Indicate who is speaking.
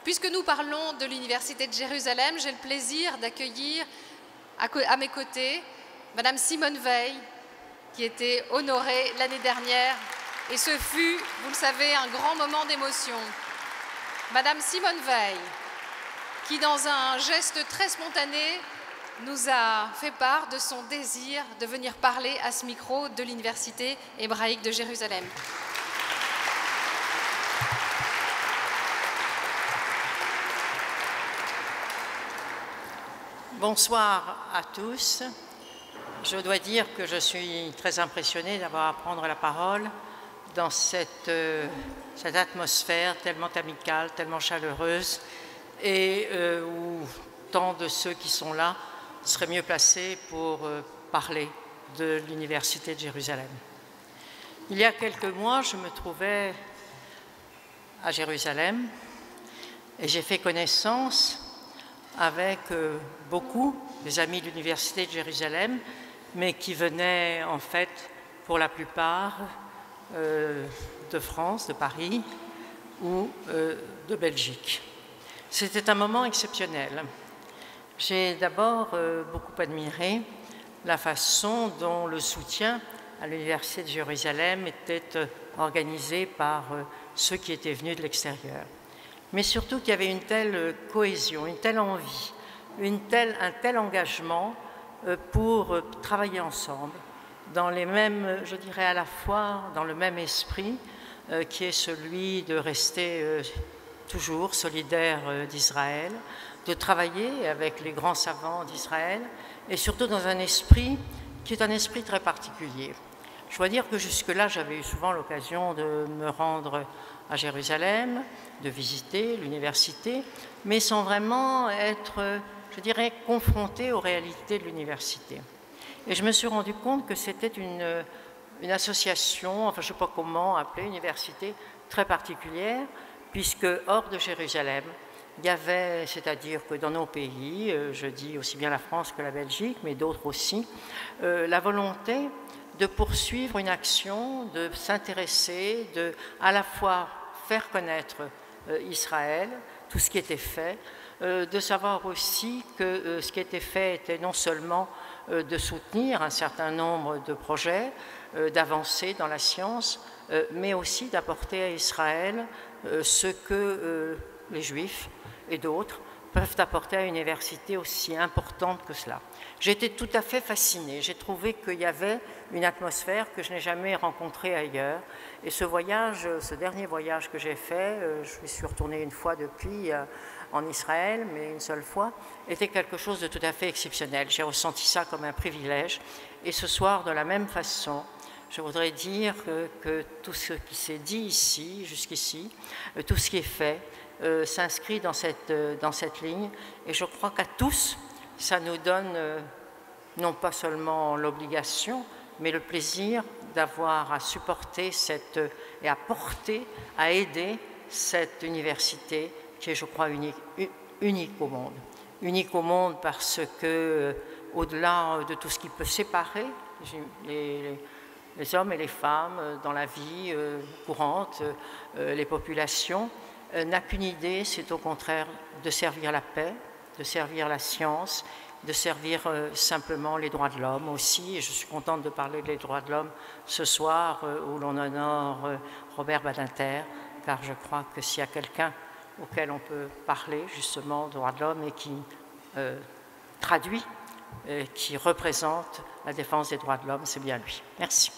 Speaker 1: Puisque nous parlons de l'Université de Jérusalem, j'ai le plaisir d'accueillir à mes côtés Madame Simone Veil, qui était honorée l'année dernière, et ce fut, vous le savez, un grand moment d'émotion. Madame Simone Veil, qui dans un geste très spontané nous a fait part de son désir de venir parler à ce micro de l'Université hébraïque de Jérusalem.
Speaker 2: Bonsoir à tous. Je dois dire que je suis très impressionnée d'avoir à prendre la parole dans cette atmosphère tellement amicale, tellement chaleureuse, et où tant de ceux qui sont là seraient mieux placés pour parler de l'Université de Jérusalem. Il y a quelques mois, je me trouvais à Jérusalem et j'ai fait connaissance avec beaucoup des amis de l'Université de Jérusalem, mais qui venaient en fait pour la plupart de France, de Paris ou de Belgique. C'était un moment exceptionnel. J'ai d'abord beaucoup admiré la façon dont le soutien à l'Université de Jérusalem était organisé par ceux qui étaient venus de l'extérieur. Mais surtout qu'il y avait une telle cohésion, une telle envie, un tel engagement pour travailler ensemble dans les mêmes, je dirais à la fois dans le même esprit qui est celui de rester toujours solidaire d'Israël, de travailler avec les grands savants d'Israël et surtout dans un esprit qui est un esprit très particulier. Je dois dire que jusque-là, j'avais eu souvent l'occasion de me rendre à Jérusalem, de visiter l'université, mais sans vraiment être, je dirais, confronté aux réalités de l'université. Et je me suis rendu compte que c'était une association, enfin je ne sais pas comment appeler, université très particulière, puisque hors de Jérusalem, il y avait, c'est-à-dire que dans nos pays, je dis aussi bien la France que la Belgique, mais d'autres aussi, la volonté de poursuivre une action, de s'intéresser, de à la fois faire connaître Israël, tout ce qui était fait, de savoir aussi que ce qui était fait était non seulement de soutenir un certain nombre de projets, d'avancer dans la science, mais aussi d'apporter à Israël ce que les Juifs et d'autres peuvent apporter à une université aussi importante que cela. J'ai été tout à fait fascinée. J'ai trouvé qu'il y avait une atmosphère que je n'ai jamais rencontrée ailleurs. Et ce voyage, ce dernier voyage que j'ai fait, je suis retournée une fois depuis en Israël, mais une seule fois, était quelque chose de tout à fait exceptionnel. J'ai ressenti ça comme un privilège. Et ce soir, de la même façon, je voudrais dire que tout ce qui s'est dit ici, jusqu'ici, tout ce qui est fait, s'inscrit dans cette ligne. Et je crois qu'à tous, ça nous donne non pas seulement l'obligation, mais le plaisir d'avoir à supporter et à porter, à aider cette université qui est, je crois, unique au monde. Unique au monde parce que, au-delà de tout ce qui peut séparer les hommes et les femmes dans la vie courante, les populations, n'a qu'une idée, c'est au contraire de servir la paix, de servir la science, de servir simplement les droits de l'homme aussi. Et je suis contente de parler des droits de l'homme ce soir où l'on honore Robert Badinter, car je crois que s'il y a quelqu'un auquel on peut parler justement de droits de l'homme et qui traduit, qui représente la défense des droits de l'homme, c'est bien lui. Merci.